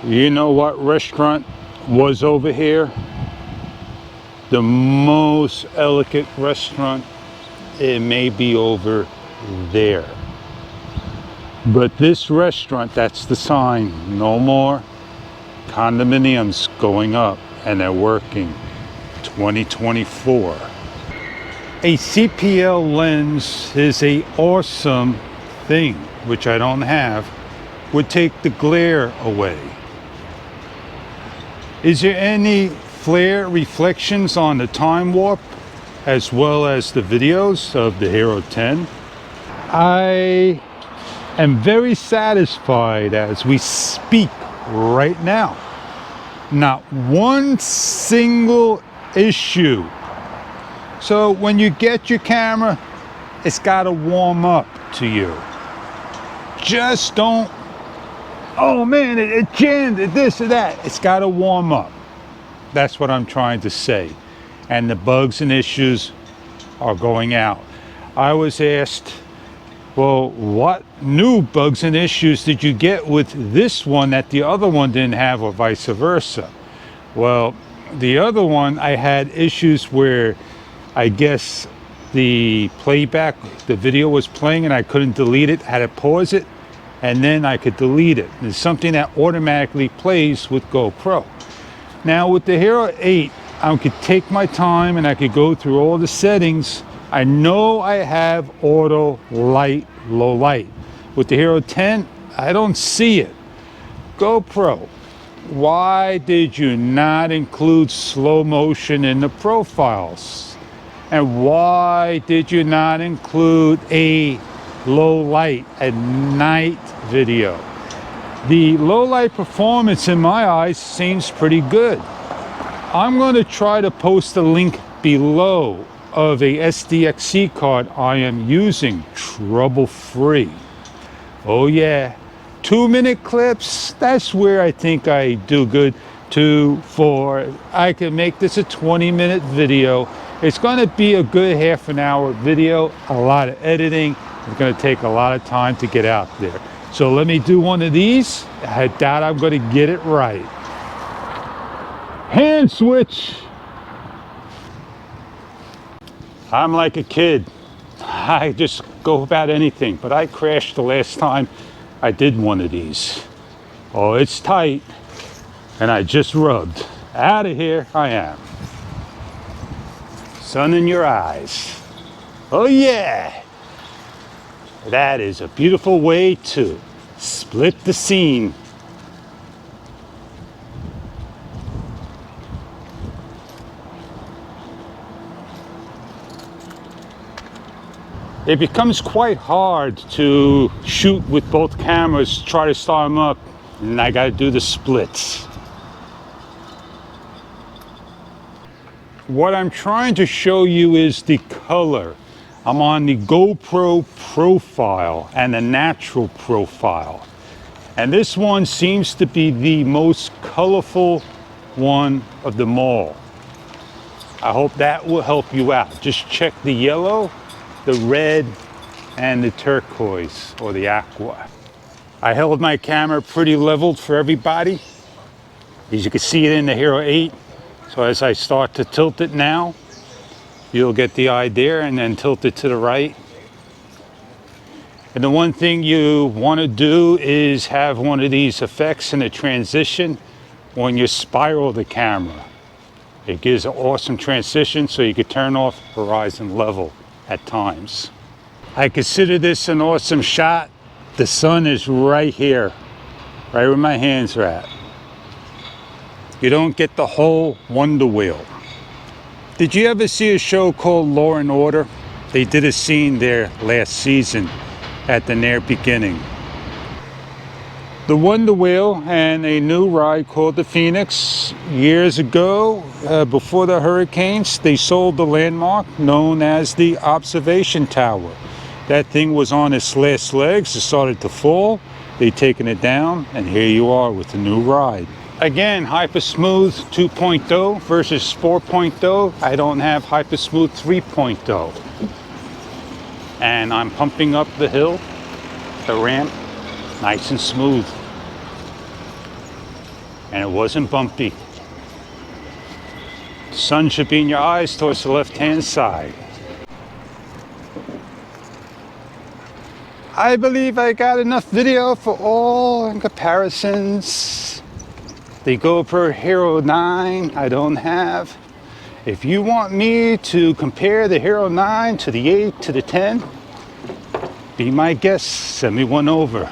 You know what restaurant was over here? The most elegant restaurant. It may be over there. But this restaurant, that's the sign. No more condominiums going up, and they're working 2024. A CPL lens is a awesome thing, which I don't have, would take the glare away. Is there any flare reflections on the time warp as well as the videos of the Hero 10? I am very satisfied as we speak right now. Not one single issue. So when you get your camera, it's got to warm up to you. Just don't, oh man, it jammed, this or that. It's got to warm up. That's what I'm trying to say. And the bugs and issues are going out. I was asked, well, what new bugs and issues did you get with this one that the other one didn't have, or vice versa? Well, the other one, I had issues where I guess the playback, the video was playing and I couldn't delete it, had to pause it, and then I could delete it. It's something that automatically plays with GoPro. Now with the Hero 8, I could take my time and I could go through all the settings. I know I have auto, light, low light. With the Hero 10, I don't see it. GoPro, why did you not include slow motion in the profiles? And why did you not include a low light at night video? The low light performance in my eyes seems pretty good. I'm going to try to post a link below of a SDXC card I am using trouble-free. Oh yeah, 2-minute clips, that's where I think I do good. 2, 4, I can make this a 20-minute video. It's going to be a good half an hour video, a lot of editing. It's going to take a lot of time to get out there. So let me do one of these. I doubt I'm going to get it right. Hand switch. I'm like a kid. I just go about anything, but I crashed the last time I did one of these. Oh, it's tight, and I just rubbed. Out of here I am. Sun in your eyes. Oh yeah. That is a beautiful way to split the scene. It becomes quite hard to shoot with both cameras, try to start them up, and I gotta do the splits. What I'm trying to show you is the color. I'm on the GoPro profile and the natural profile. And this one seems to be the most colorful one of them all. I hope that will help you out. Just check the yellow, the red, and the turquoise or the aqua. I held my camera pretty leveled for everybody. As you can see it in the Hero 8. So as I start to tilt it now, you'll get the idea, and then tilt it to the right. And the one thing you want to do is have one of these effects in the transition when you spiral the camera. It gives an awesome transition, so you could turn off horizon level at times. I consider this an awesome shot. The sun is right here, right where my hands are at. You don't get the whole wonder wheel. Did you ever see a show called Law and Order? They did a scene there last season at the near beginning. The Wonder Wheel and a new ride called the Phoenix. Years ago, before the hurricanes, they sold the landmark known as the Observation Tower. That thing was on its last legs. It started to fall. They've taken it down, and here you are with the new ride. Again, Hyper Smooth 2.0 versus 4.0. I don't have Hyper Smooth 3.0. And I'm pumping up the hill, the ramp, nice and smooth. and it wasn't bumpy. The sun should be in your eyes towards the left-hand side. I believe I got enough video for all comparisons. The GoPro Hero 9 I don't have. If you want me to compare the Hero 9 to the 8 to the 10, be my guest, send me one over.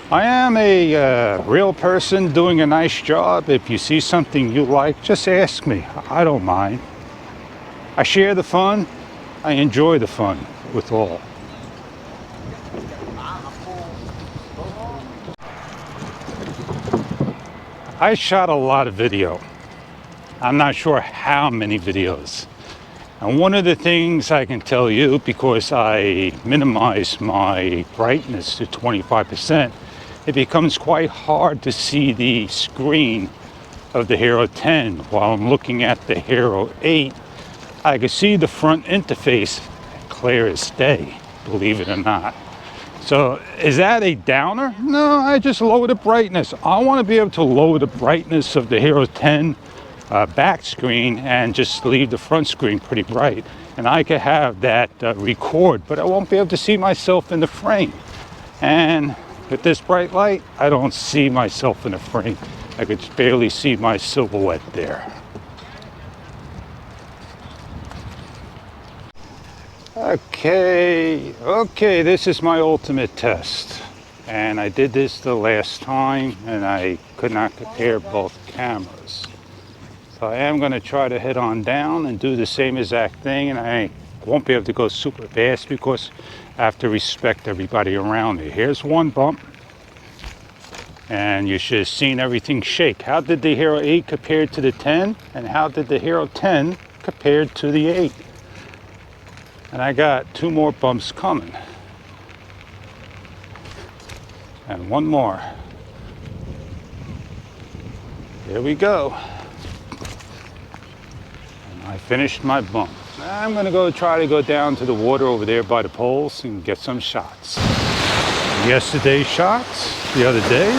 I am a real person doing a nice job. If you see something you like, just ask me. I don't mind. I share the fun. I enjoy the fun with all. I shot a lot of video. I'm not sure how many videos. And one of the things I can tell you, because I minimize my brightness to 25%, it becomes quite hard to see the screen of the Hero 10 while I'm looking at the Hero 8. I can see the front interface clear as day, believe it or not. So is that a downer? No, I just lower the brightness. I want to be able to lower the brightness of the Hero 10 back screen and just leave the front screen pretty bright. And I could have that record, but I won't be able to see myself in the frame. And with this bright light, I don't see myself in the frame. I could barely see my silhouette there. Okay, this is my ultimate test. And I did this the last time and I could not compare both cameras. So I am going to try to head on down and do the same exact thing, and I won't be able to go super fast because I have to respect everybody around me. Here's one bump, and you should have seen everything shake. How did the Hero 8 compare to the 10, and how did the Hero 10 compare to the 8? And I got 2 more bumps coming. And one more. Here we go. I finished my bump. I'm going to try to go down to the water over there by the poles and get some shots. Yesterday's shots, the other day.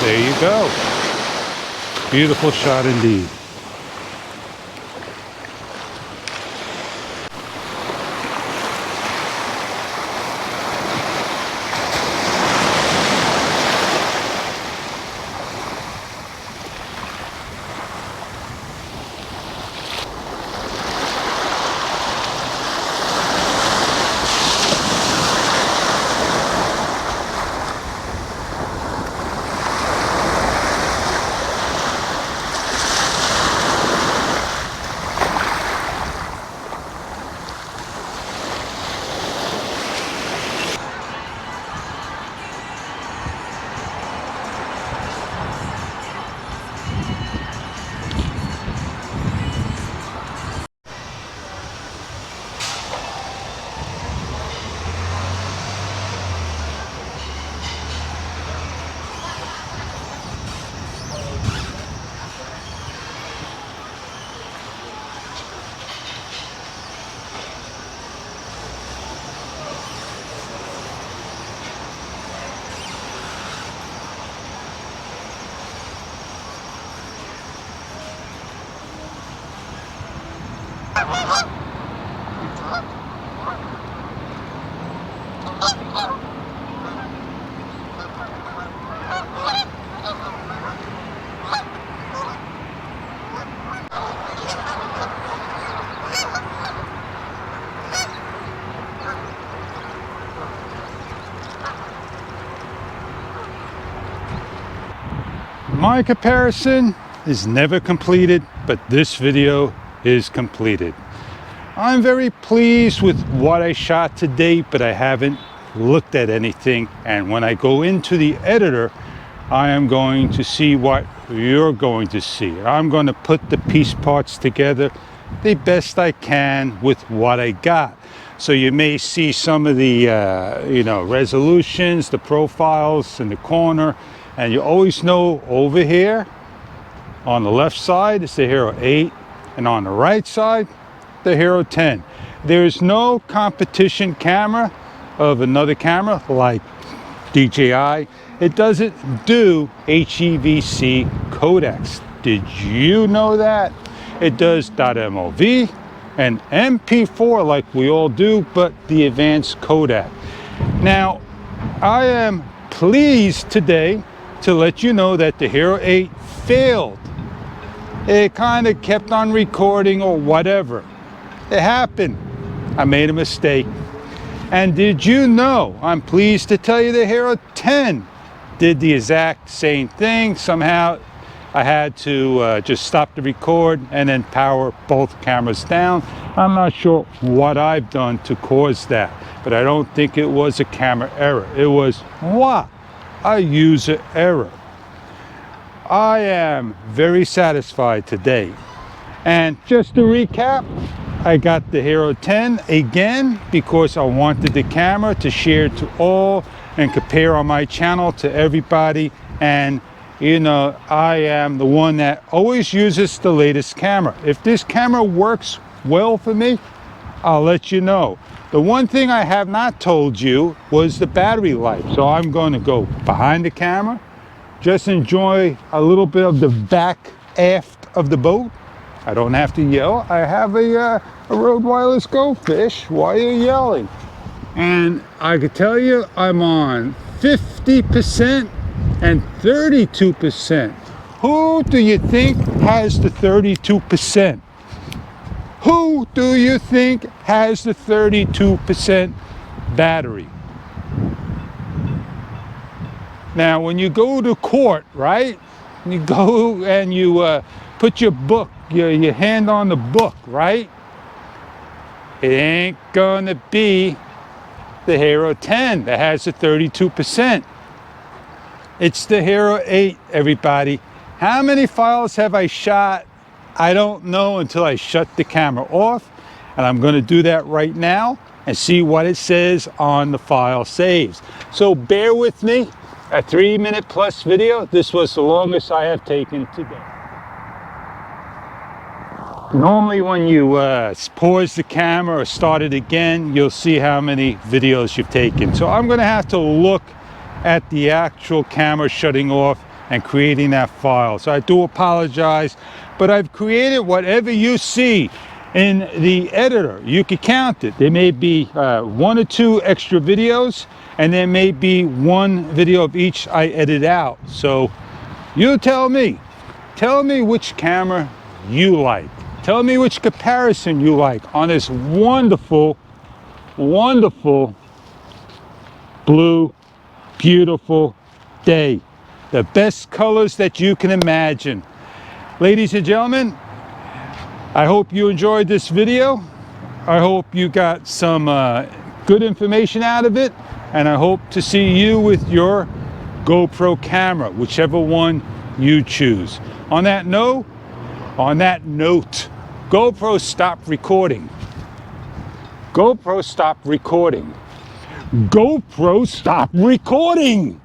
There you go. Beautiful shot indeed. My comparison is never completed, but this video is completed. I'm very pleased with what I shot to date, but I haven't looked at anything. And when I go into the editor, I am going to see what you're going to see. I'm going to put the piece parts together the best I can with what I got. So you may see some of the resolutions, the profiles in the corner, and you always know over here on the left side is the Hero 8, and on the right side the Hero 10. There's no competition camera of another camera like DJI. It doesn't do HEVC codecs. Did you know that? It does .mov and MP4 like we all do, but the advanced codec. Now, I am pleased today to let you know that the Hero 8 failed. It kind of kept on recording or whatever. It happened. I made a mistake. And did you know, I'm pleased to tell you the Hero 10 did the exact same thing. Somehow I had to just stop the record and then power both cameras down. I'm not sure what I've done to cause that, but I don't think it was a camera error. It was a user error. I am very satisfied today. And just to recap, I got the Hero 10 again because I wanted the camera to share to all and compare on my channel to everybody. And you know, I am the one that always uses the latest camera. If this camera works well for me, I'll let you know. The one thing I have not told you was the battery life. So I'm going to go behind the camera, just enjoy a little bit of the back aft of the boat. I don't have to yell. I have a Rode Wireless Go Fish. Why are you yelling? And I could tell you I'm on 50% and 32%. Who do you think has the 32%? Who do you think has the 32% battery? Now, when you go to court, right? You go and you put your book, your hand on the book, right? It ain't gonna be the Hero 10 that has the 32%. It's the Hero 8, everybody. How many files have I shot? I don't know until I shut the camera off. And I'm gonna do that right now and see what it says on the file saves. So bear with me. A 3-minute plus video. This was the longest I have taken today. Normally when you pause the camera or start it again, you'll see how many videos you've taken. So I'm gonna have to look at the actual camera shutting off and creating that file. So I do apologize, but I've created whatever you see in the editor. You can count it. There may be 1 or 2 extra videos, and there may be 1 video of each I edit out. So you tell me which camera you like. Tell me which comparison you like on this wonderful, wonderful, blue, beautiful day. The best colors that you can imagine. Ladies and gentlemen, I hope you enjoyed this video. I hope you got some good information out of it. And I hope to see you with your GoPro camera, whichever one you choose. On that note, GoPro stop recording. GoPro stop recording. GoPro stop recording.